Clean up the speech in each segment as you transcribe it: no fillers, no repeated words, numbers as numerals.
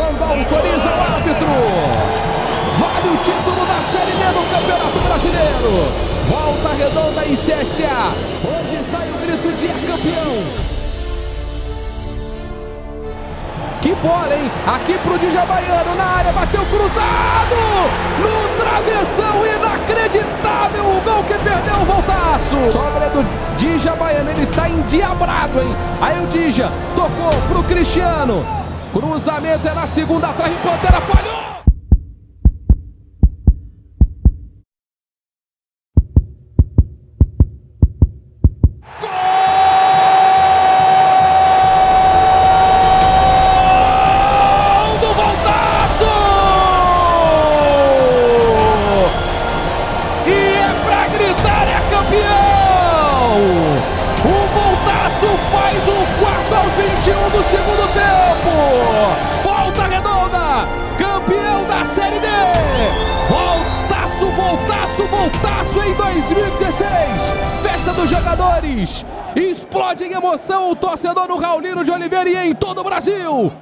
quando autoriza o árbitro. Vale o título da Série D do Campeonato Brasileiro. Volta Redonda e CSA. Hoje sai o grito de campeão. Que bola, hein? Aqui pro Dija Baiano na área, bateu cruzado! No travessão, inacreditável! O gol que perdeu o Voltaço! Sobra do Dija Baiano, ele tá endiabrado, hein? Aí o Dija tocou pro Cristiano. Cruzamento é na segunda, atrás de Pantera, falhou! Faz o 4 aos 21 do segundo tempo. Volta Redonda, campeão da Série D. Voltaço, voltaço, voltaço em 2016. Festa dos jogadores. Explode em emoção o torcedor do Raulino de Oliveira e em todo o Brasil.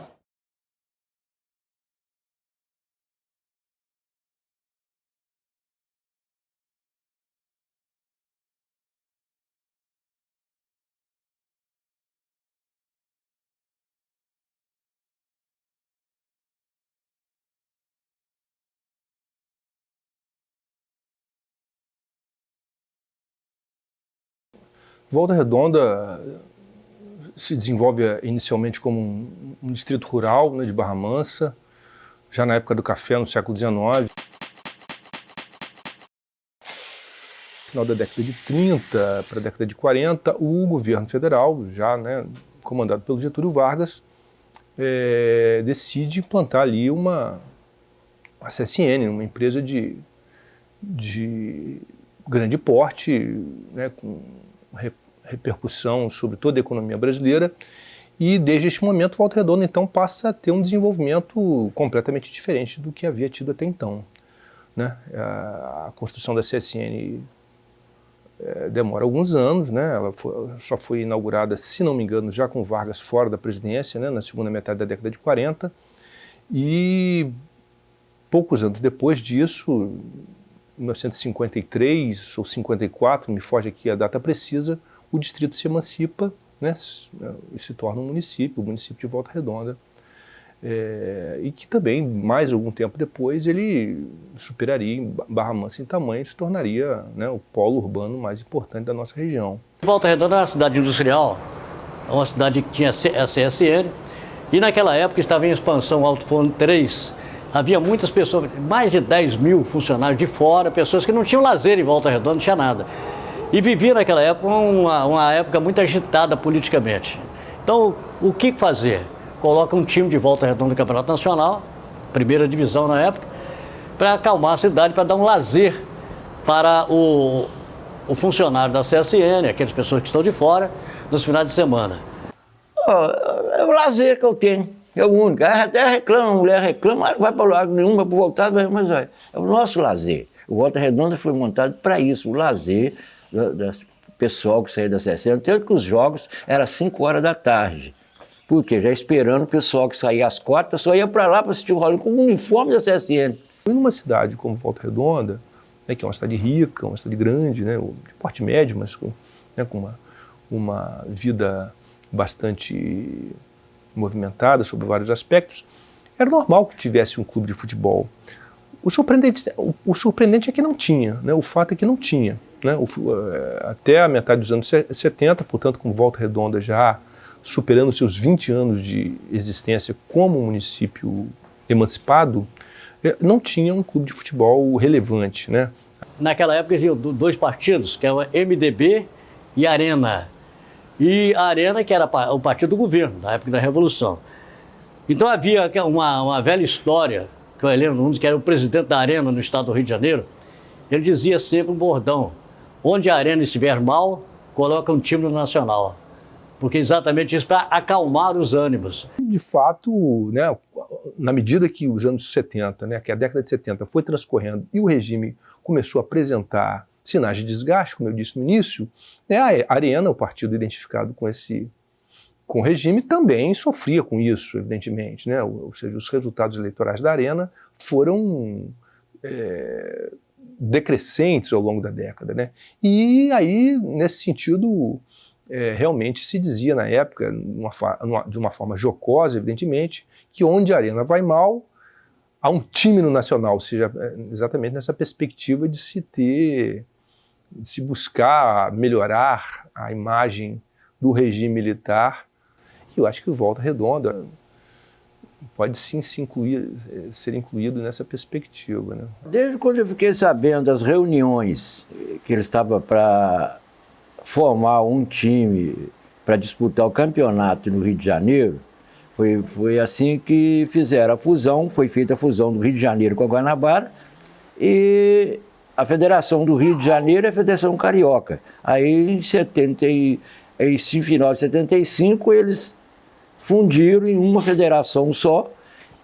Volta Redonda se desenvolve inicialmente como um distrito rural, né, de Barra Mansa, já na época do café, no século XIX. Final da década de 30 para a década de 40, o governo federal, já, né, comandado pelo Getúlio Vargas, decide implantar ali uma CSN, uma empresa de grande porte, né, com repercussão sobre toda a economia brasileira, e desde este momento Volta Redonda então passa a ter um desenvolvimento completamente diferente do que havia tido até então, né? A construção da CSN demora alguns anos, né? Ela só foi inaugurada, se não me engano, já com Vargas fora da presidência, né? Na segunda metade da década de 40, e poucos anos depois disso, 1953 ou 54, me foge aqui a data precisa, o distrito se emancipa, né, e se torna um município, o município de Volta Redonda, e que também, mais algum tempo depois, ele superaria Barra Mansa em tamanho e se tornaria, né, o polo urbano mais importante da nossa região. Volta Redonda é uma cidade industrial, é uma cidade que tinha a CSN, e naquela época estava em expansão Alto Forno 3, havia muitas pessoas, mais de 10 mil funcionários de fora, pessoas que não tinham lazer em Volta Redonda, não tinha nada. E vivia naquela época uma época muito agitada politicamente. Então, o que fazer? Coloca um time de Volta Redonda no Campeonato Nacional, primeira divisão na época, para acalmar a cidade, para dar um lazer para o funcionário da CSN, aquelas pessoas que estão de fora, nos finais de semana. É o lazer que eu tenho. É o único. Até reclama, a mulher reclama, vai para o lado nenhum, vai para voltar, mas é o nosso lazer. O Volta Redonda foi montado para isso, o lazer do pessoal que saía da CSN. Tanto que os jogos eram 5 horas da tarde. Por quê? Já esperando o pessoal que saía às 4, o pessoal ia para lá para assistir o Raulino com o uniforme da CSN. Numa cidade como Volta Redonda, né, que é uma cidade rica, uma cidade grande, né, de porte médio, mas com uma vida bastante movimentada sobre vários aspectos, era normal que tivesse um clube de futebol. O surpreendente é que não tinha, né? O fato é que não tinha, né? Até a metade dos anos 70, portanto, com Volta Redonda já superando seus 20 anos de existência como município emancipado, não tinha um clube de futebol relevante, né? Naquela época havia 2 partidos, que eram MDB e Arena. E a Arena, que era o partido do governo, na época da Revolução. Então havia uma velha história, que o Heleno Nunes, que era o presidente da Arena no estado do Rio de Janeiro, ele dizia sempre um bordão: onde a Arena estiver mal, coloca um time no Nacional. Porque exatamente isso, para acalmar os ânimos. De fato, né, na medida que os anos 70, né, que a década de 70 foi transcorrendo e o regime começou a apresentar sinais de desgaste, como eu disse no início, né, a Arena, o partido identificado com esse com o regime também sofria com isso, evidentemente, né? Ou seja, os resultados eleitorais da Arena foram decrescentes ao longo da década, né? E aí, nesse sentido, realmente se dizia na época, de uma forma jocosa, evidentemente, que onde a Arena vai mal, há um time no Nacional, ou seja, exatamente nessa perspectiva de se buscar melhorar a imagem do regime militar. E eu acho que o Volta Redonda pode sim ser incluído nessa perspectiva, né? Desde quando eu fiquei sabendo das reuniões que ele estava para formar um time para disputar o campeonato no Rio de Janeiro, foi assim que fizeram a fusão, foi feita a fusão do Rio de Janeiro com a Guanabara, e a Federação do Rio de Janeiro é a Federação Carioca. Aí em final de 75 eles fundiram em uma federação só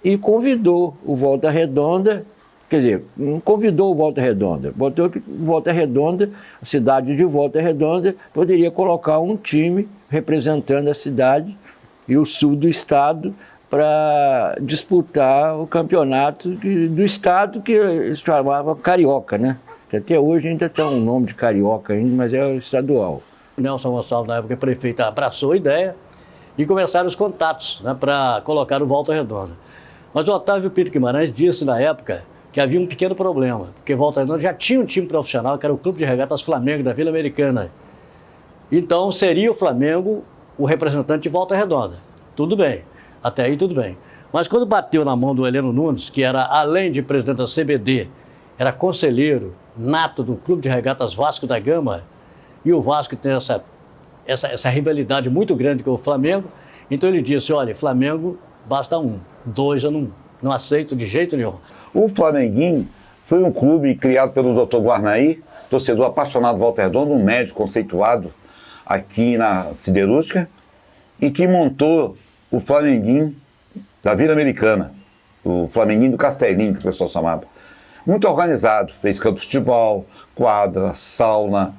e convidou o Volta Redonda, quer dizer, não convidou o Volta Redonda, botou que Volta Redonda, a cidade de Volta Redonda, poderia colocar um time representando a cidade e o sul do estado para disputar o campeonato do estado que eles chamavam Carioca, né? Que até hoje ainda tem um nome de Carioca ainda, mas é estadual. Nelson Gonçalves, na época prefeito, abraçou a ideia e começaram os contatos, né, para colocar o Volta Redonda. Mas o Otávio Pinto Guimarães disse na época que havia um pequeno problema, porque Volta Redonda já tinha um time profissional, que era o Clube de Regatas Flamengo da Vila Americana. Então seria o Flamengo o representante de Volta Redonda. Tudo bem, até aí tudo bem. Mas quando bateu na mão do Heleno Nunes, que era, além de presidente da CBD, era conselheiro nato do Clube de Regatas Vasco da Gama, e o Vasco tem essa rivalidade muito grande com o Flamengo, então ele disse, olha, Flamengo basta um, dois eu não aceito de jeito nenhum. O Flamenguinho foi um clube criado pelo Dr. Guarnaí, torcedor apaixonado de Volta Redonda, um médico conceituado aqui na Siderúrgica, e que montou o Flamenguinho da Vila Americana, o Flamenguinho do Castelinho, que o pessoal chamava. Muito organizado, fez campo de futebol, quadra, sauna,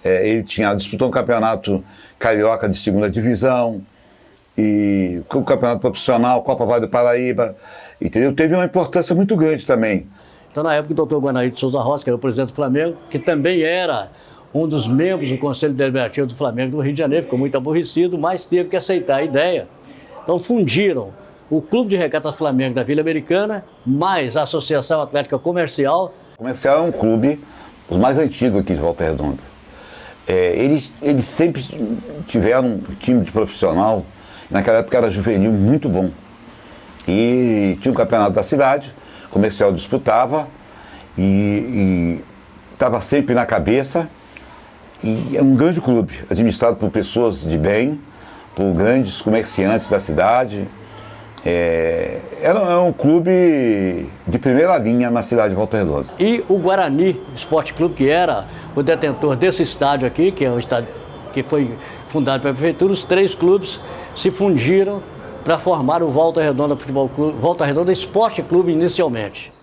ele disputou um campeonato carioca de segunda divisão, e o campeonato profissional, Copa Vale do Paraíba, entendeu? Teve uma importância muito grande também. Então, na época, o doutor Guarnaí de Souza Rossi, que era o presidente do Flamengo, que também era um dos membros do Conselho Deliberativo do Flamengo do Rio de Janeiro, ficou muito aborrecido, mas teve que aceitar a ideia. Então, fundiram o Clube de Regatas Flamengo da Vila Americana, mais a Associação Atlética Comercial. O Comercial é um clube, os mais antigos aqui de Volta Redonda. Eles sempre tiveram um time de profissional, naquela época era juvenil muito bom. E tinha um campeonato da cidade, o Comercial disputava e estava sempre na cabeça. E é um grande clube, administrado por pessoas de bem, por grandes comerciantes da cidade. Era um clube de primeira linha na cidade de Volta Redonda. E o Guarani Esporte Clube, que era o detentor desse estádio aqui, que é um estádio que foi fundado pela prefeitura, os três clubes se fundiram para formar o Volta Redonda Futebol Clube, Volta Redonda Esporte Clube inicialmente.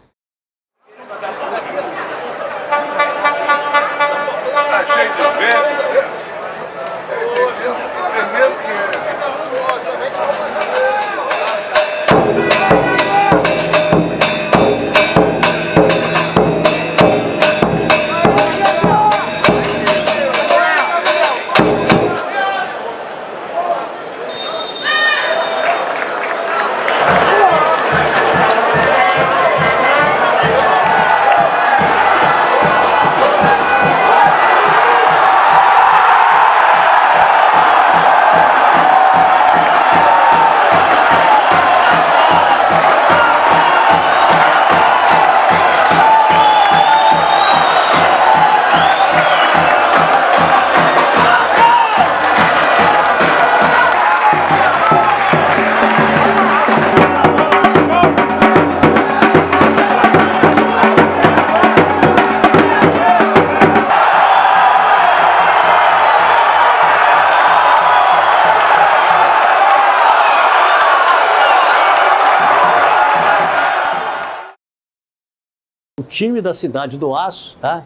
Time da cidade do aço, tá?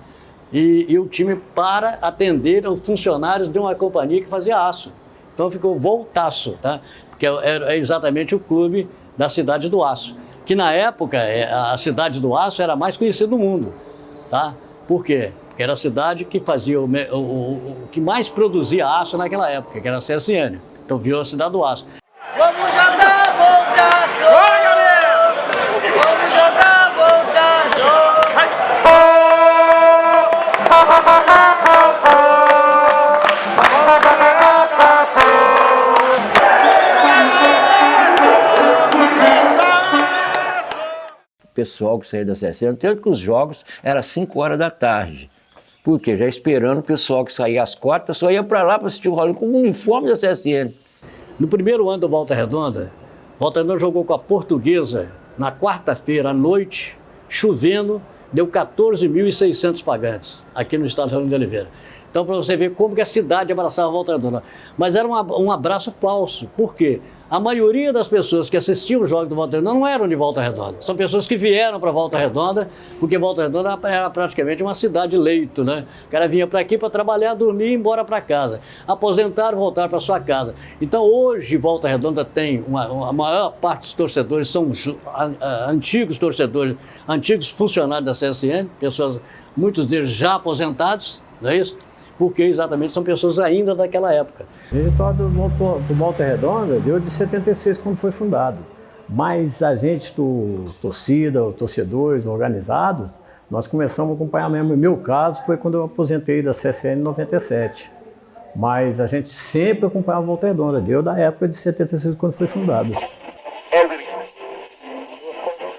E o time para atender aos funcionários de uma companhia que fazia aço. Então ficou Voltaço, tá? Porque é exatamente o clube da Cidade do Aço, que na época a Cidade do Aço era a mais conhecida do mundo, tá? Por quê? Porque era a cidade que fazia o que mais produzia aço naquela época, que era a CSN. Então virou a Cidade do Aço. Vamos jogar, Voltaço! Vai, galera! Vamos jogar, Voltaço! O pessoal que saía da CSN, tanto que os jogos eram 5 horas da tarde. Porque já esperando o pessoal que saía às 4, o pessoal ia para lá para assistir o Rolinho com o uniforme da CSN. No primeiro ano do Volta Redonda jogou com a Portuguesa na quarta-feira à noite, chovendo, deu 14.600 pagantes aqui no estado de Rio de Oliveira. Então, para você ver como que a cidade abraçava a Volta Redonda. Mas era um abraço falso. Por quê? A maioria das pessoas que assistiam os jogos do Volta Redonda não eram de Volta Redonda. São pessoas que vieram para Volta Redonda, porque Volta Redonda era praticamente uma cidade-leito, né? O cara vinha para aqui para trabalhar, dormir e ir embora para casa. Aposentar, voltar para sua casa. Então, hoje, Volta Redonda tem a maior parte dos torcedores são antigos torcedores, antigos funcionários da CSN, pessoas, muitos deles já aposentados, não é isso? Porque exatamente são pessoas ainda daquela época. O resultado do Volta Redonda deu de 76 quando foi fundado. Mas a gente, torcida, torcedores organizados, nós começamos a acompanhar mesmo. No meu caso foi quando eu aposentei da CSN em 97. Mas a gente sempre acompanhava a Volta Redonda, deu da época de 76 quando foi fundado.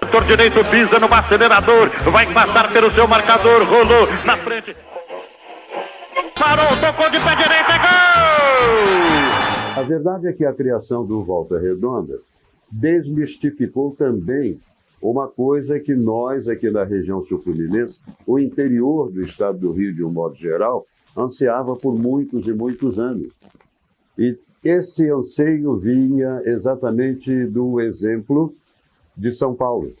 Setor direito pisa no acelerador, vai passar pelo seu marcador, rolou na frente. Parou, tocou de pé direito, é gol! A verdade é que a criação do Volta Redonda desmistificou também uma coisa que nós aqui na região sul-fluminense, o interior do estado do Rio de um modo geral, ansiava por muitos e muitos anos. E esse anseio vinha exatamente do exemplo de São Paulo,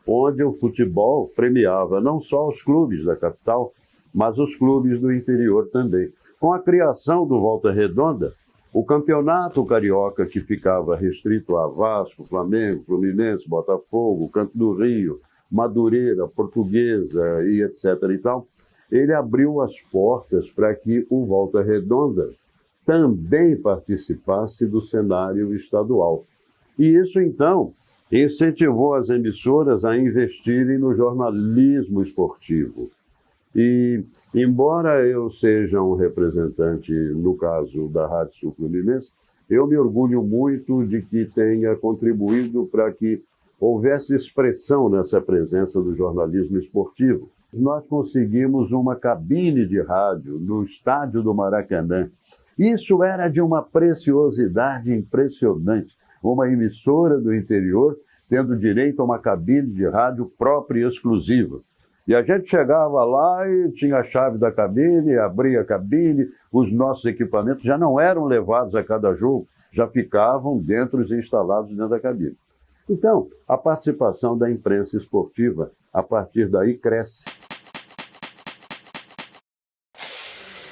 onde o futebol premiava não só os clubes da capital, mas os clubes do interior também. Com a criação do Volta Redonda, o campeonato carioca, que ficava restrito a Vasco, Flamengo, Fluminense, Botafogo, Canto do Rio, Madureira, Portuguesa e etc. e tal, ele abriu as portas para que o Volta Redonda também participasse do cenário estadual. E isso, então, incentivou as emissoras a investirem no jornalismo esportivo. E, embora eu seja um representante, no caso da Rádio Sul-Fluminense, eu me orgulho muito de que tenha contribuído para que houvesse expressão nessa presença do jornalismo esportivo. Nós conseguimos uma cabine de rádio no estádio do Maracanã. Isso era de uma preciosidade impressionante. Uma emissora do interior tendo direito a uma cabine de rádio própria e exclusiva. E a gente chegava lá e tinha a chave da cabine, abria a cabine, os nossos equipamentos já não eram levados a cada jogo, já ficavam dentro e instalados dentro da cabine. Então, a participação da imprensa esportiva, a partir daí, cresce.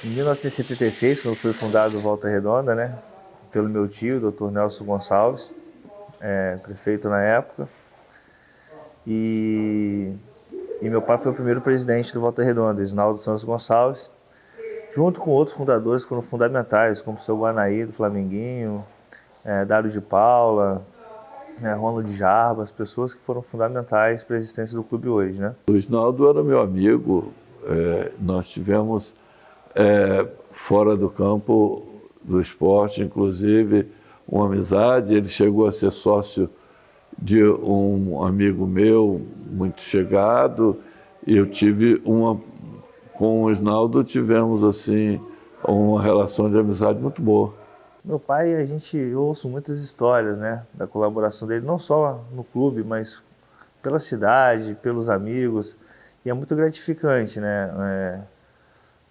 Em 1976, quando foi fundado o Volta Redonda, né, pelo meu tio, Dr. Nelson Gonçalves, prefeito na época, e meu pai foi o primeiro presidente do Volta Redonda, Isnaldo Santos Gonçalves, junto com outros fundadores que foram fundamentais, como o seu Guanaí, do Flamenguinho, Dário de Paula, Ronald Jarbas, pessoas que foram fundamentais para a existência do clube hoje, né? O Isnaldo era meu amigo, nós tivemos fora do campo do esporte, inclusive, uma amizade. Ele chegou a ser sócio de um amigo meu muito chegado, e eu tive com o Isnaldo tivemos assim uma relação de amizade muito boa. Meu pai, eu ouço muitas histórias, né, da colaboração dele, não só no clube, mas pela cidade, pelos amigos, e é muito gratificante, né,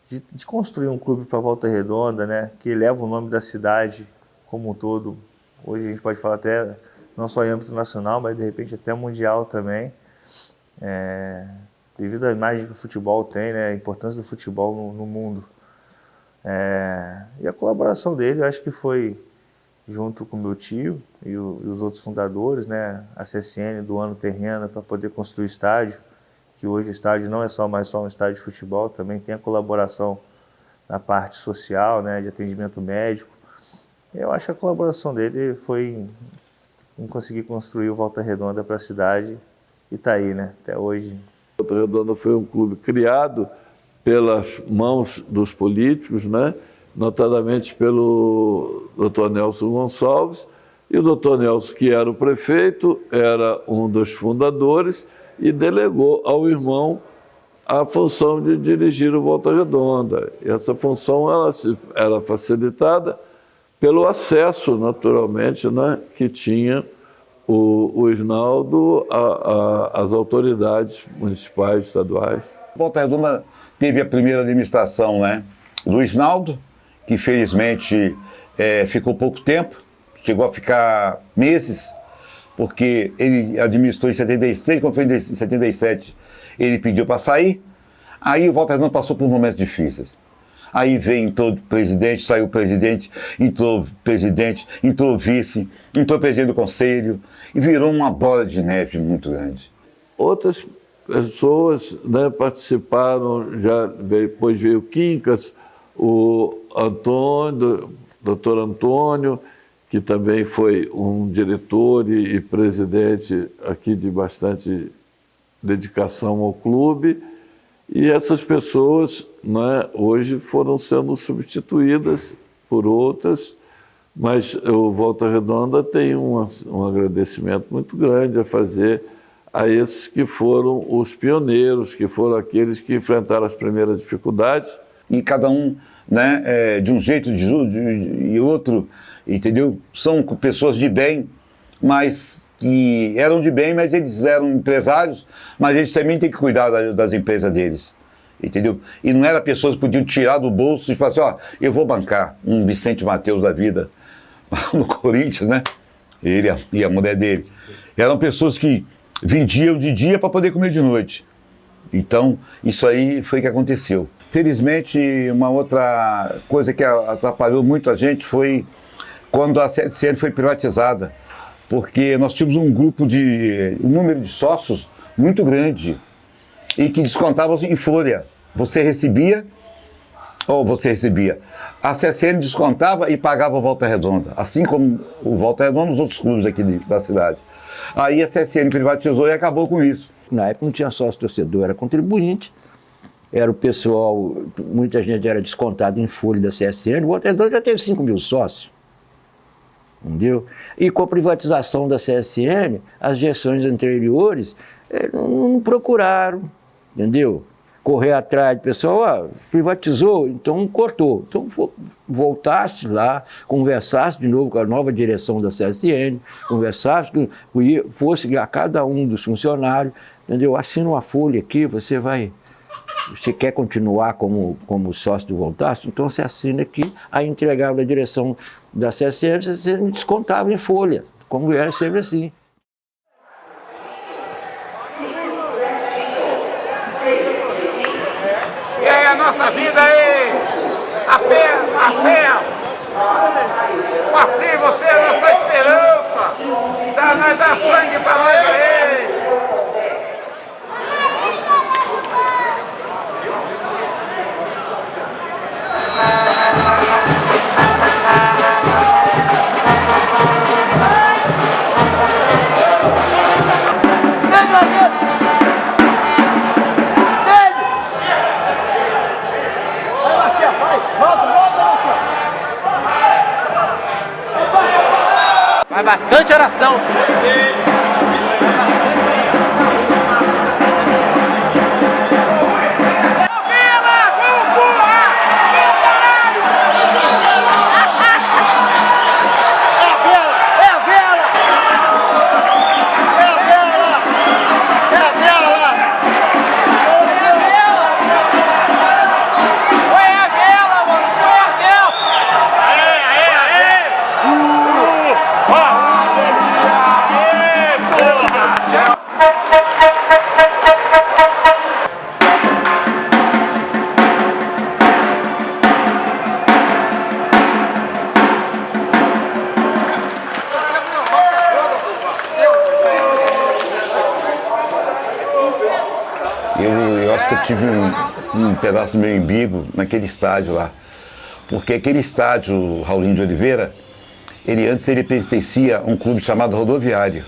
de construir um clube para Volta Redonda, né, que leva o nome da cidade como um todo. Hoje a gente pode falar até não só em âmbito nacional, mas de repente até mundial também, devido à imagem que o futebol tem, né, a importância do futebol no mundo. E a colaboração dele, eu acho que foi junto com meu tio e os outros fundadores, né? A CSN doando terreno para poder construir o estádio, que hoje o estádio não é mais só um estádio de futebol, também tem a colaboração na parte social, né? De atendimento médico. Eu acho que a colaboração dele foi em conseguir construir o Volta Redonda para a cidade e está aí, né? Até hoje. Volta Redonda foi um clube criado pelas mãos dos políticos, né? Notadamente pelo Dr. Nelson Gonçalves, e o Dr. Nelson, que era o prefeito, era um dos fundadores e delegou ao irmão a função de dirigir o Volta Redonda. E essa função era facilitada pelo acesso, naturalmente, né, que tinha o Isnaldo às autoridades municipais, estaduais. Volta Redonda teve a primeira administração, né, do Isnaldo, que infelizmente ficou pouco tempo, chegou a ficar meses, porque ele administrou em 76, quando foi em 77 ele pediu para sair. Aí o Volta Redonda passou por momentos difíceis. Aí entrou presidente, saiu presidente, entrou vice, entrou presidente do conselho, e virou uma bola de neve muito grande. Outras pessoas, né, participaram, depois veio o Quincas, o Antônio, Dr. Antônio, que também foi um diretor e presidente aqui de bastante dedicação ao clube. E essas pessoas, né, hoje foram sendo substituídas por outras, mas o Volta Redonda tem um agradecimento muito grande a fazer a esses que foram os pioneiros, que foram aqueles que enfrentaram as primeiras dificuldades. E cada um, né, de um jeito e outro, entendeu? São pessoas de bem, mas que eram de bem, mas eles eram empresários, mas eles também têm que cuidar das empresas deles, entendeu? E não eram pessoas que podiam tirar do bolso e falar assim, ó, eu vou bancar um Vicente Mateus da vida no Corinthians, né? Ele e a mulher dele. Eram pessoas que vendiam de dia para poder comer de noite. Então, isso aí foi o que aconteceu. Felizmente, uma outra coisa que atrapalhou muito a gente foi quando a CSN foi privatizada, porque nós tínhamos um número de sócios muito grande e que descontavam em folha. Você recebia, a CSN descontava e pagava o Volta Redonda, assim como o Volta Redonda e os outros clubes aqui da cidade. Aí a CSN privatizou e acabou com isso. Na época não tinha sócio torcedor, era contribuinte. Era o pessoal, muita gente era descontada em folha da CSN, o Volta Redonda já teve 5 mil sócios. Entendeu? E com a privatização da CSN, as gestões anteriores não procuraram, entendeu? Correr atrás do pessoal, privatizou, então cortou. Então voltasse lá, conversasse de novo com a nova direção da CSN, conversasse, fosse a cada um dos funcionários, entendeu? Assina uma folha aqui, você quer continuar como sócio do Voltaço? Então você assina aqui, aí entregava a direção da CSN, você descontava em folha, como era sempre assim. E aí a nossa vida aí, a fé, assim você é a nossa esperança, nós dá sangue para nós aí. Faz bastante oração. Eu acho que eu tive um pedaço do meu umbigo naquele estádio lá. Porque aquele estádio, Raulinho de Oliveira, antes ele pertencia a um clube chamado Rodoviário.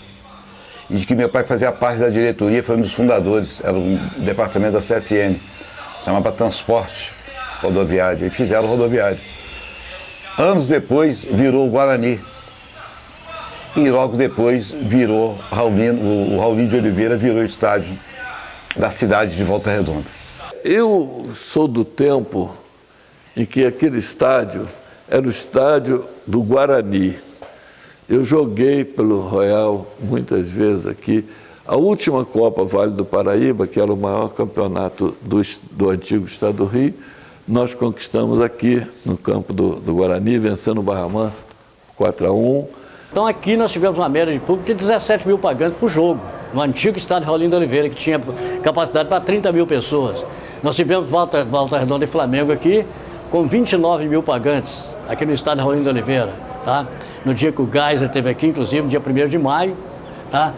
E de que meu pai fazia parte da diretoria, foi um dos fundadores, era um departamento da CSN, chamava Transporte Rodoviário, e fizeram o Rodoviário. Anos depois virou o Guarani. E logo depois virou o Raulinho de Oliveira virou o estádio da cidade de Volta Redonda. Eu sou do tempo em que aquele estádio era o estádio do Guarani. Eu joguei pelo Royal muitas vezes aqui. A última Copa Vale do Paraíba, que era o maior campeonato do antigo estado do Rio, nós conquistamos aqui no campo do Guarani, vencendo o Barra Mansa 4-1. Então aqui nós tivemos uma média de público de 17 mil pagantes por jogo, no antigo estádio Raulinho de Oliveira, que tinha capacidade para 30 mil pessoas. Nós tivemos Volta Redonda e Flamengo aqui, com 29 mil pagantes, aqui no estádio Raulinho de Oliveira, tá? No dia que o Geyser esteve aqui, inclusive, no dia 1º de maio, tá?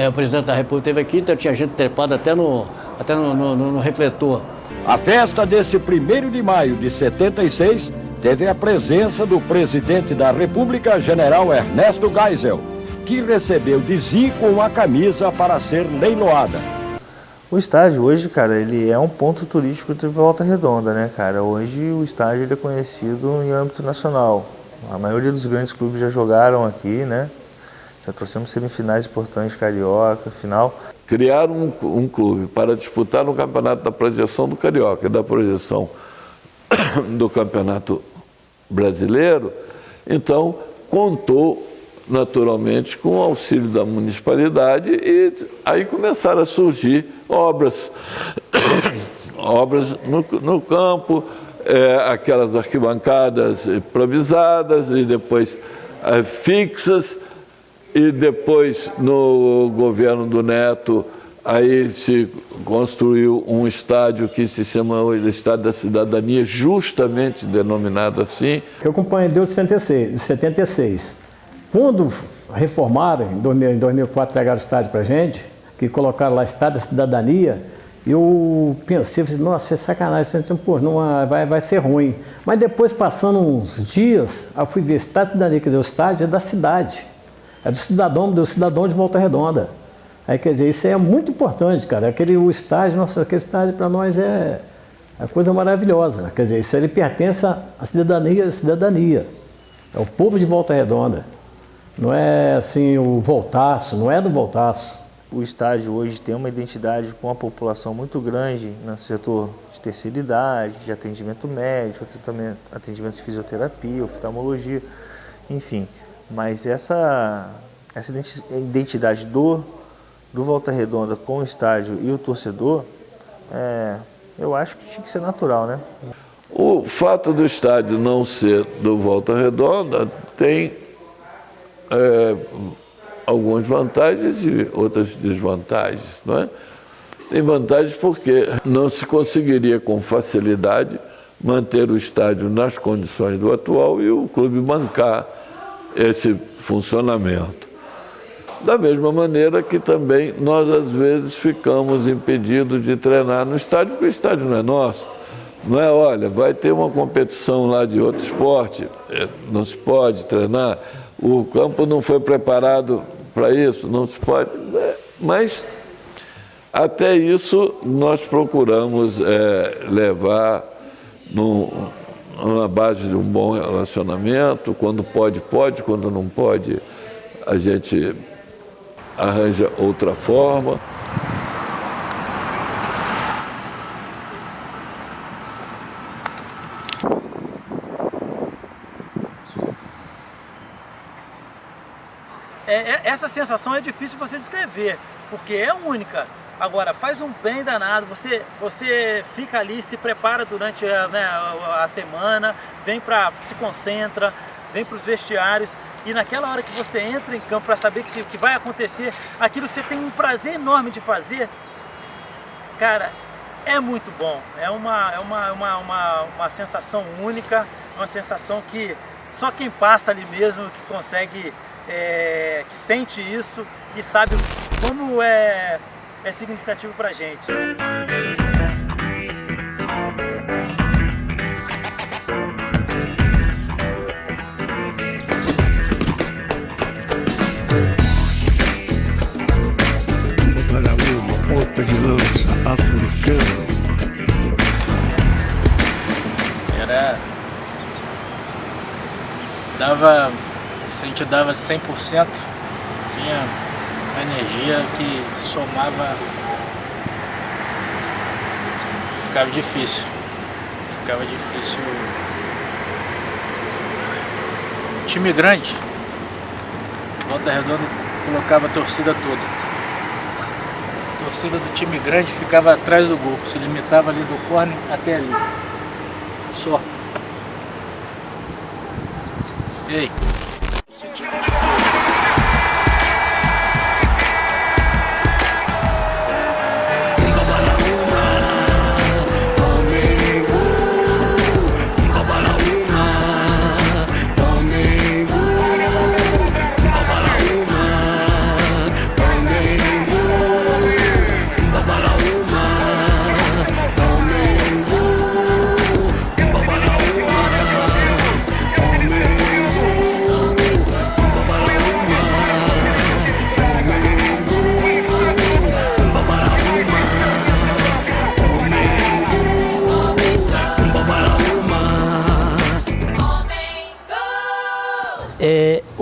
O presidente da República esteve aqui, então tinha gente trepada até no refletor. A festa desse 1º de maio de 76 teve a presença do presidente da República, general Ernesto Geisel, que recebeu de Zico uma camisa para ser leiloada. O estádio hoje, cara, ele é um ponto turístico de Volta Redonda, né, cara? Hoje o estádio ele é conhecido em âmbito nacional. A maioria dos grandes clubes já jogaram aqui, né? Já trouxemos semifinais importantes, Carioca, final. Criaram um clube para disputar no campeonato da projeção do Carioca e da projeção do Campeonato Brasileiro, então contou naturalmente com o auxílio da municipalidade e aí começaram a surgir obras no campo, aquelas arquibancadas improvisadas e depois fixas, e depois no governo do Neto aí se construiu um estádio que se chama o Estádio da Cidadania, justamente denominado assim. Eu acompanhei desde 76. Quando reformaram, em 2004 entregaram o estádio para a gente, que colocaram lá Estádio da Cidadania, eu pensei, nossa, é sacanagem, pô, não, vai ser ruim. Mas depois, passando uns dias, eu fui ver Estádio da Cidadania, que deu o estádio, é da cidade. É do cidadão de Volta Redonda. Aí, quer dizer, isso é muito importante, cara. O estádio, nossa, aquele estádio para nós é coisa maravilhosa. Né? Quer dizer, isso ele pertence à cidadania. É o povo de Volta Redonda. Não é assim o Voltaço, não é do Voltaço. O estádio hoje tem uma identidade com a população muito grande no setor de terceira idade, de atendimento médico, atendimento de fisioterapia, oftalmologia, enfim. Mas essa identidade do Volta Redonda com o estádio e o torcedor, eu acho que tinha que ser natural, né? O fato do estádio não ser do Volta Redonda tem algumas vantagens e outras desvantagens, não é? Tem vantagens porque não se conseguiria com facilidade manter o estádio nas condições do atual e o clube bancar esse funcionamento. Da mesma maneira que também nós às vezes ficamos impedidos de treinar no estádio, porque o estádio não é nosso. Não é, olha, vai ter uma competição lá de outro esporte, não se pode treinar, o campo não foi preparado para isso, não se pode. Mas até isso nós procuramos levar na base de um bom relacionamento, quando pode, quando não pode, a gente arranja outra forma. Essa sensação é difícil você descrever, porque é única. Agora, faz um bem danado, você fica ali, se prepara durante a semana, se concentra, vem para os vestiários, e naquela hora que você entra em campo para saber que vai acontecer, aquilo que você tem um prazer enorme de fazer, cara, é muito bom. É uma sensação única, uma sensação que só quem passa ali mesmo que consegue, que sente isso e sabe como é é significativo pra gente. Para uma ponta de lança africana. Se a gente dava 100%, vinha uma energia que somava, ficava difícil. Time grande, Volta Redonda colocava a torcida toda. A torcida do time grande ficava atrás do gol, se limitava ali do corner até ali. Só. Ei.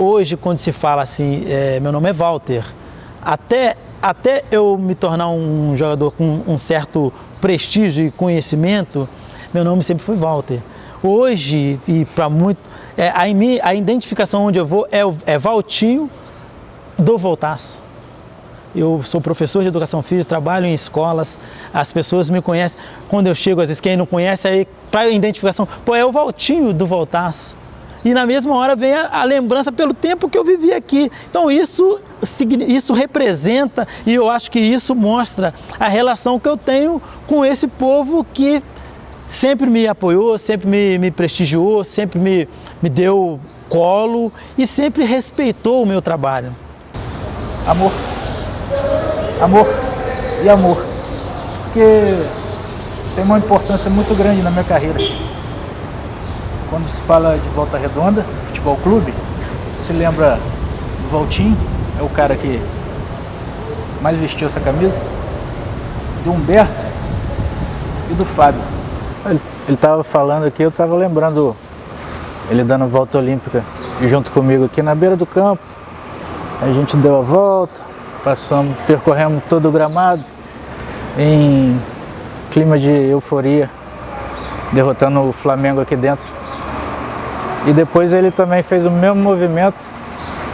Hoje, quando se fala assim, meu nome é Walter, até eu me tornar um jogador com um certo prestígio e conhecimento, meu nome sempre foi Walter. Hoje, e para muito, a identificação onde eu vou é Valtinho do Voltaço. Eu sou professor de educação física, trabalho em escolas, as pessoas me conhecem. Quando eu chego, às vezes, quem não conhece, aí para a identificação, pô, é o Valtinho do Voltaço. E na mesma hora vem a lembrança pelo tempo que eu vivi aqui. Então isso representa, e eu acho que isso mostra a relação que eu tenho com esse povo que sempre me apoiou, sempre me prestigiou, sempre me deu colo e sempre respeitou o meu trabalho. Amor. Amor e amor. Porque tem uma importância muito grande na minha carreira. Quando se fala de Volta Redonda, futebol clube, se lembra do Valtinho, é o cara que mais vestiu essa camisa, do Humberto e do Fábio. Ele estava falando aqui, eu estava lembrando ele dando volta olímpica junto comigo aqui na beira do campo. A gente deu a volta, percorremos todo o gramado em clima de euforia, derrotando o Flamengo aqui dentro. E depois ele também fez o mesmo movimento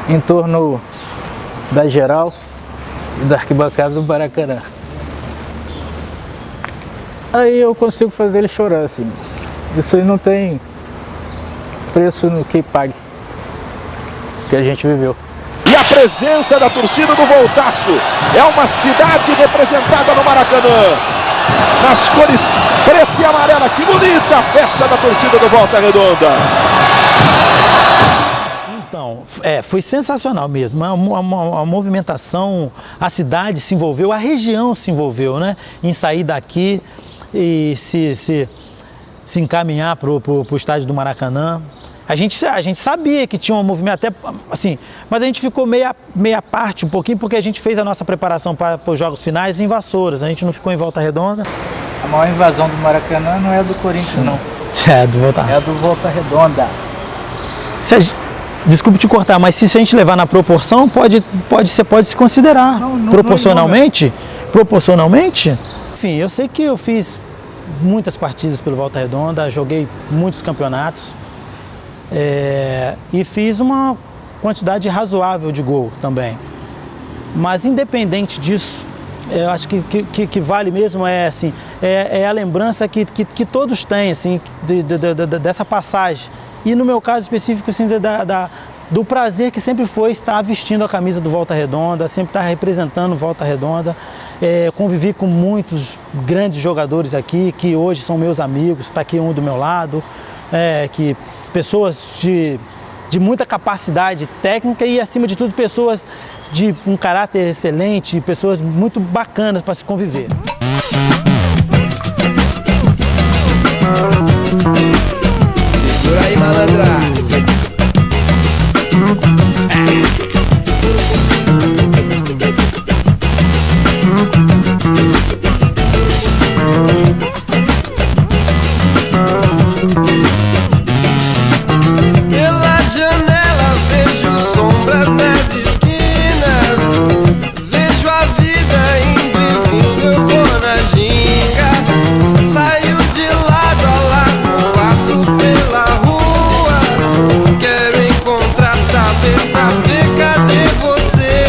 em torno da geral e da arquibancada do Maracanã. Aí eu consigo fazer ele chorar assim. Isso aí não tem preço no que pague, que a gente viveu. E a presença da torcida do Voltaço é uma cidade representada no Maracanã, nas cores preta e amarela. Que bonita a festa da torcida do Volta Redonda. Então, foi sensacional mesmo, uma movimentação, a cidade se envolveu, a região se envolveu, né, em sair daqui e se encaminhar para o estádio do Maracanã. A gente sabia que tinha um movimento, até assim, mas a gente ficou meia parte um pouquinho, porque a gente fez a nossa preparação para os jogos finais em Vassouras, a gente não ficou em Volta Redonda. A maior invasão do Maracanã não é do Corinthians, não. É do Volta. É do Volta Redonda. Desculpe te cortar, mas se a gente levar na proporção, pode se considerar proporcionalmente. Enfim, eu sei que eu fiz muitas partidas pelo Volta Redonda, joguei muitos campeonatos e fiz uma quantidade razoável de gol também. Mas independente disso, eu acho que vale mesmo assim, a lembrança que todos têm assim, dessa passagem. E no meu caso específico, assim, do prazer que sempre foi estar vestindo a camisa do Volta Redonda, sempre estar representando o Volta Redonda. Convivi com muitos grandes jogadores aqui, que hoje são meus amigos, está aqui um do meu lado, pessoas de muita capacidade técnica e, acima de tudo, pessoas de um caráter excelente, pessoas muito bacanas para se conviver. Segura aí, malandra. Pela janela vejo sombras nas esquinas, vejo a vida indo e vindo, eu vou na ginga, saio de lado a lado, passo pela rua, quero encontrar, saber cadê você?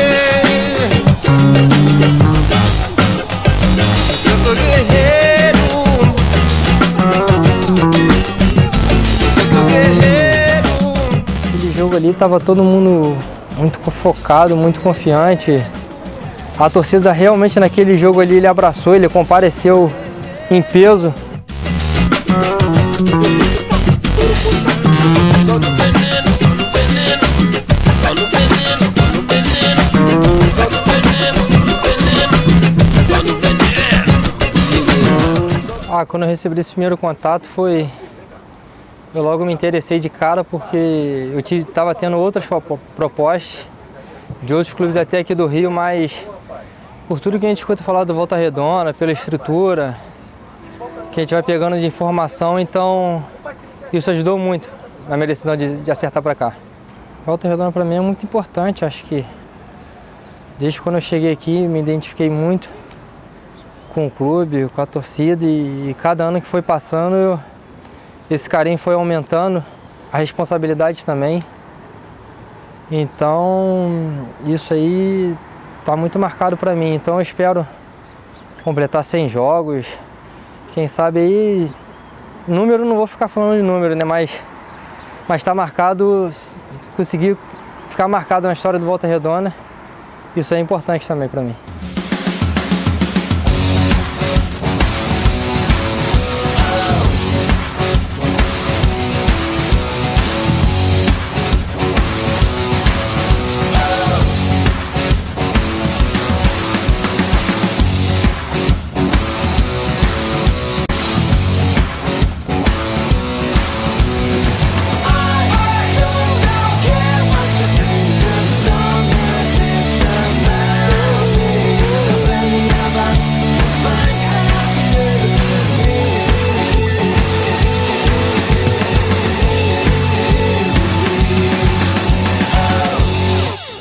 Eu tô guerreiro, eu tô guerreiro. Aquele jogo ali tava todo mundo muito focado, muito confiante. A torcida realmente naquele jogo ali, ele abraçou, ele compareceu em peso. Só no veneno, só no veneno, só no veneno, só no veneno, só no veneno, só no veneno, só no veneno. Quando eu recebi esse primeiro contato eu logo me interessei de cara porque eu estava tendo outras propostas de outros clubes até aqui do Rio, mas por tudo que a gente escuta falar do Volta Redonda, pela estrutura que a gente vai pegando de informação, então isso ajudou muito na minha decisão de acertar para cá. Volta Redonda para mim é muito importante, acho que desde quando eu cheguei aqui me identifiquei muito com o clube, com a torcida e cada ano que foi passando esse carinho foi aumentando, a responsabilidade também. Então isso aí está muito marcado para mim, então eu espero completar 100 jogos, quem sabe aí, número não vou ficar falando de número, né, mas está marcado, conseguir ficar marcado na história do Volta Redonda, isso é importante também para mim.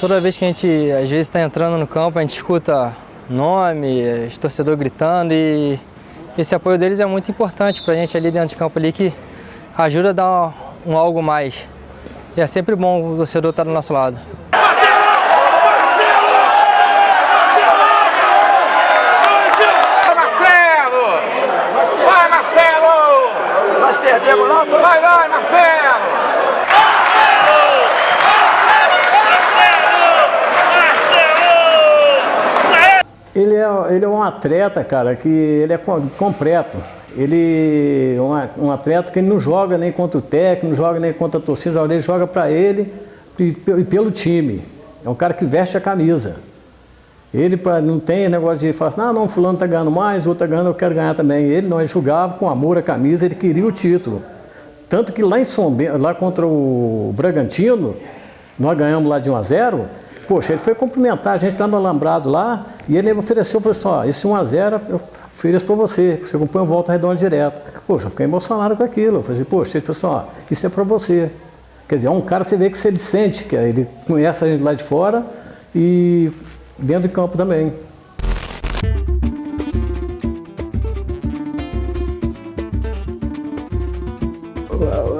Toda vez que a gente, às vezes, está entrando no campo, a gente escuta nome, os torcedores gritando e esse apoio deles é muito importante para a gente ali dentro de campo ali, que ajuda a dar um algo mais. E é sempre bom o torcedor estar do nosso lado. Vai, Marcelo! Nós perdemos lá? Vai, Marcelo! Ele é um atleta, cara, que ele é completo. Ele é um atleta que ele não joga nem contra o técnico, não joga nem contra a torcida, ele joga para ele e pelo time. É um cara que veste a camisa. Ele não tem negócio de falar assim, não, fulano tá ganhando mais, outro tá ganhando, eu quero ganhar também. Ele não, ele jogava com amor a camisa, ele queria o título. Tanto que lá em São Bento, lá contra o Bragantino, nós ganhamos lá de 1-0, poxa, ele foi cumprimentar a gente lá no Alambrado lá, e ele ofereceu para pessoal, esse 1-0 eu ofereço para você compõe um Volta Redonda direto. Poxa, eu fiquei emocionado com aquilo. Eu falei, poxa, pessoal, isso é para você. Quer dizer, é um cara, você vê que ele sente, que ele conhece a gente lá de fora e dentro de campo também.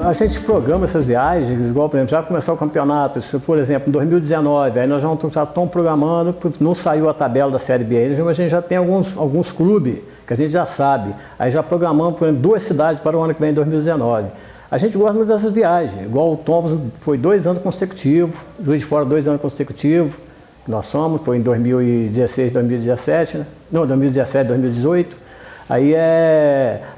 A gente programa essas viagens, igual, por exemplo, já começou o campeonato, por exemplo, em 2019, aí nós já estamos programando, não saiu a tabela da Série B ainda, mas a gente já tem alguns clubes que a gente já sabe. Aí já programamos, por exemplo, 2 cidades para o ano que vem, em 2019. A gente gosta muito dessas viagens, igual o Thomas foi 2 anos consecutivos, Juiz de Fora 2 anos consecutivos, nós somos, foi em 2016, 2017, né? Não, 2017, 2018. Aí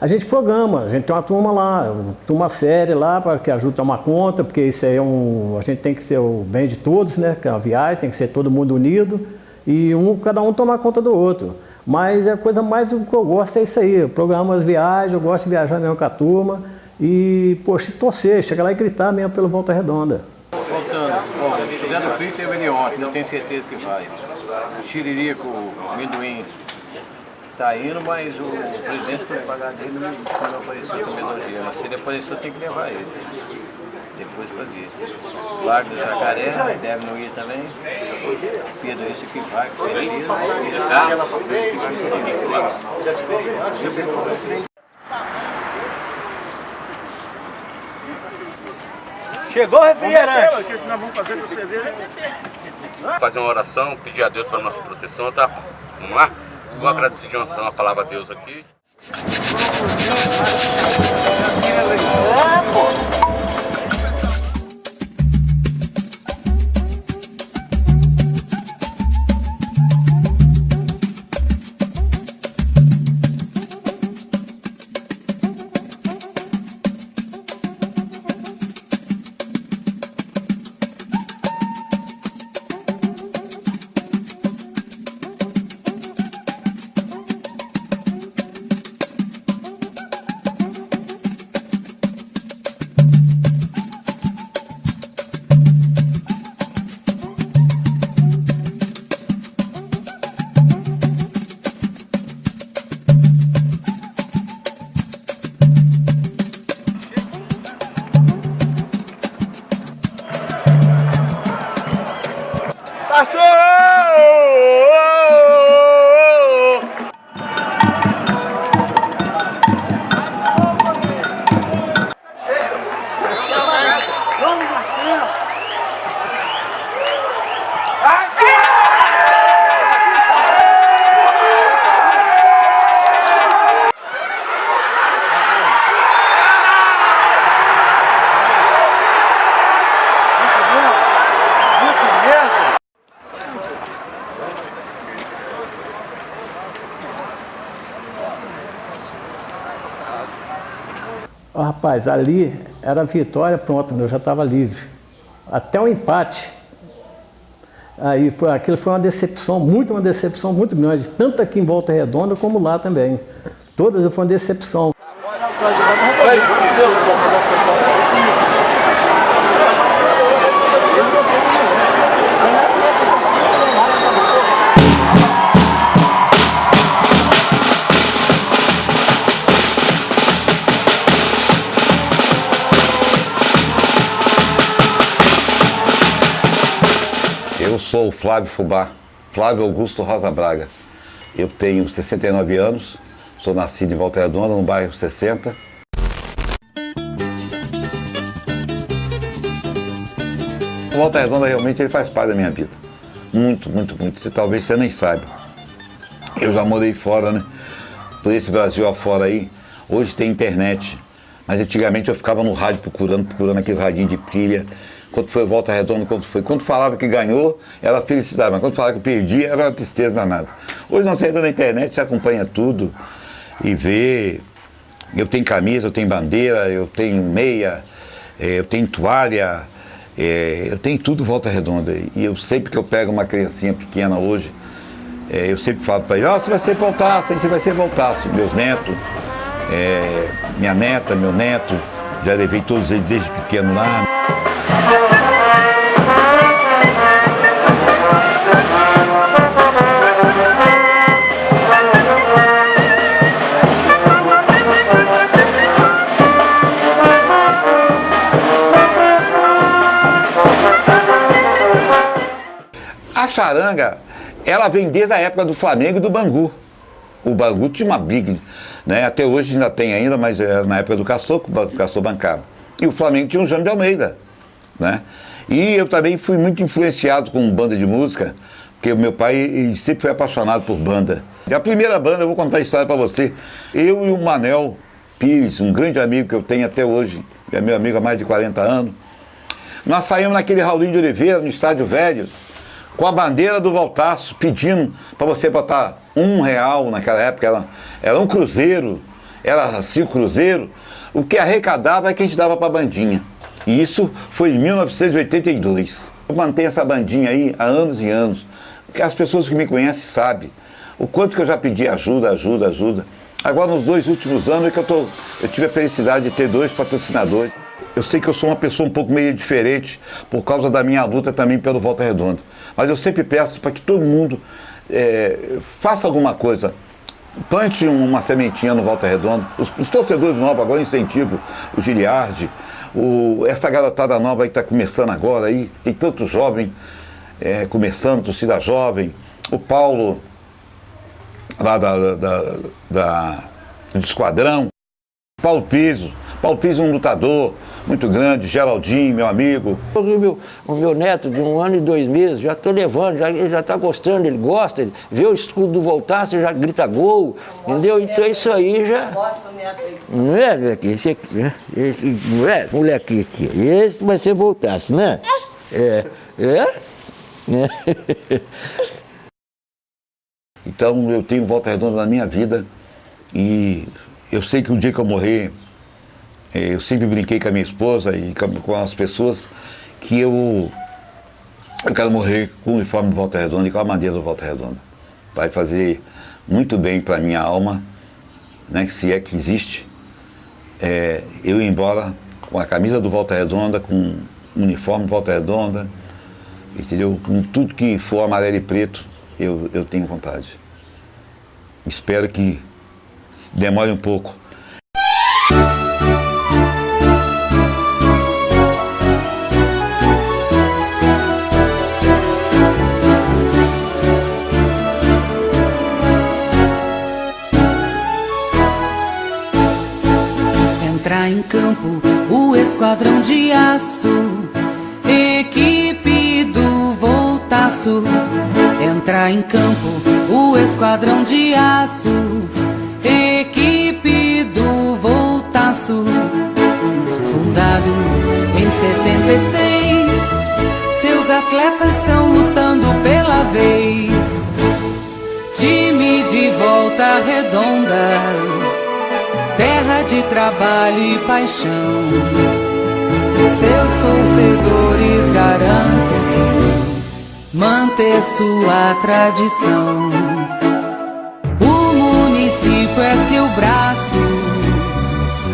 a gente programa, a gente tem uma turma lá, turma séria lá, para que ajude a tomar conta, porque isso aí a gente tem que ser o bem de todos, né? Que é uma viagem, tem que ser todo mundo unido e cada um tomar conta do outro. Mas a coisa mais que eu gosto é isso aí, eu programo as viagens, eu gosto de viajar mesmo com a turma e, poxa, torcer, chegar lá e gritar mesmo pelo Volta Redonda. Voltando, o Zé do Frio teve ali ontem, não tenho certeza que vai. O Tiririca, o amendoim, tá indo, mas o presidente foi pagar dele e não apareceu com melodia. Mas se ele apareceu, tem que levar ele. Depois para ver. O Largo do Jacaré deve não ir também. Pedro, esse que vai, com certeza. Chegou o refrigerante. O que nós vamos fazer com cerveja? Fazer uma oração, pedir a Deus para a nossa proteção, tá? Vamos lá? Vou agradecer uma palavra a Deus aqui. Rapaz, ali era a vitória, pronto, eu já estava livre. Até o empate. Aí aquilo foi uma decepção muito grande, tanto aqui em Volta Redonda como lá também. Todas foi uma decepção. Eu sou o Flávio Fubá, Flávio Augusto Rosa Braga. Eu tenho 69 anos, sou nascido em Volta Redonda, no bairro 60. Volta Redonda realmente ele faz parte da minha vida. Muito, muito, muito. Talvez você nem saiba. Eu já morei fora, né? Por esse Brasil afora aí. Hoje tem internet. Mas antigamente eu ficava no rádio procurando aqueles radinhos de pilha. Quando foi Volta Redonda, quando falava que ganhou, era felicidade, mas quando falava que perdia, era uma tristeza danada. Hoje nós saímos na internet, você acompanha tudo e vê. Eu tenho camisa, eu tenho bandeira, eu tenho meia, eu tenho toalha, eu tenho tudo Volta Redonda. E eu sempre que eu pego uma criancinha pequena hoje, eu sempre falo para ele, você vai ser Voltaço, você vai ser Voltaço. Meus netos, minha neta, meu neto, já levei todos eles desde pequeno lá. A charanga, ela vem desde a época do Flamengo e do Bangu. O Bangu tinha uma briga, né? Até hoje ainda tem ainda, mas era na época do Castor, que o Castor bancava. E o Flamengo tinha o Jânio de Almeida, né? E eu também fui muito influenciado com banda de música, porque o meu pai sempre foi apaixonado por banda. E a primeira banda, eu vou contar a história para você. Eu e o Manel Pires, um grande amigo que eu tenho até hoje, é meu amigo há mais de 40 anos, nós saímos naquele Raulinho de Oliveira, no Estádio Velho, com a bandeira do Voltaço, pedindo para você botar R$1 naquela época, era um cruzeiro, era 5 cruzeiros, o que arrecadava é que a gente dava para a bandinha. E isso foi em 1982. Eu mantenho essa bandinha aí há anos e anos. Porque as pessoas que me conhecem sabem o quanto que eu já pedi ajuda. Agora, nos 2 últimos anos, é que eu tive a felicidade de ter 2 patrocinadores. Eu sei que eu sou uma pessoa um pouco meio diferente por causa da minha luta também pelo Volta Redonda. Mas eu sempre peço para que todo mundo faça alguma coisa. Plante uma sementinha no Volta Redonda. Os torcedores novos agora incentivam o Giliardi, essa garotada nova aí que está começando agora aí, tem tanto jovem começando, torcida jovem, o Paulo lá do Esquadrão, Paulo Piso é um lutador muito grande, Geraldinho, meu amigo. O meu neto de 1 ano e 2 meses, já estou levando, ele já está gostando, ele gosta, ele vê o escudo do Voltaço, já grita gol, entendeu? Então isso aí já... Não é, moleque? Esse aqui, né? Não é, moleque aqui. Esse vai ser Voltaço, né? Então eu tenho Volta Redonda na minha vida e eu sei que o dia que eu morrer, eu sempre brinquei com a minha esposa e com as pessoas que eu quero morrer com o uniforme do Volta Redonda e com a bandeira do Volta Redonda. Vai fazer muito bem para a minha alma, né, se é que existe, eu ir embora com a camisa do Volta Redonda, com o uniforme do Volta Redonda, entendeu? Com tudo que for amarelo e preto, eu tenho vontade. Espero que demore um pouco. Entrar em campo o Esquadrão de Aço, equipe do Voltaço. Entrar em campo o Esquadrão de Aço, equipe do Voltaço. Fundado em 76, seus atletas estão lutando pela vez. Time de Volta Redonda, terra de trabalho e paixão. Seus torcedores garantem manter sua tradição. O município é seu braço,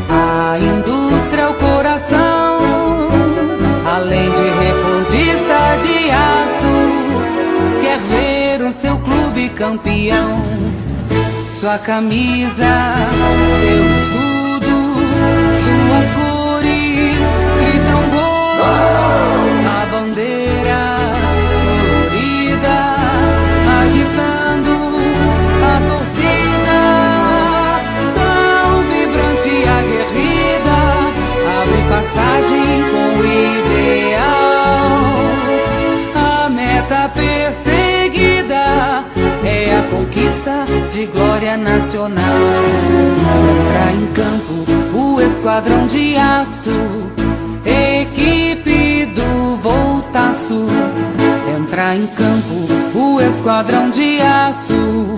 a indústria é o coração. Além de recordista de aço, quer ver o seu clube campeão. Sua camisa, seu escudo, suas cores gritam gol. A bandeira colorida agitando a torcida, tão vibrante e aguerrida, abre passagem com o ideal. A meta perseguida é a conquista de glória nacional. Entra em campo o Esquadrão de Aço, equipe do Voltaço. Entra em campo o Esquadrão de Aço,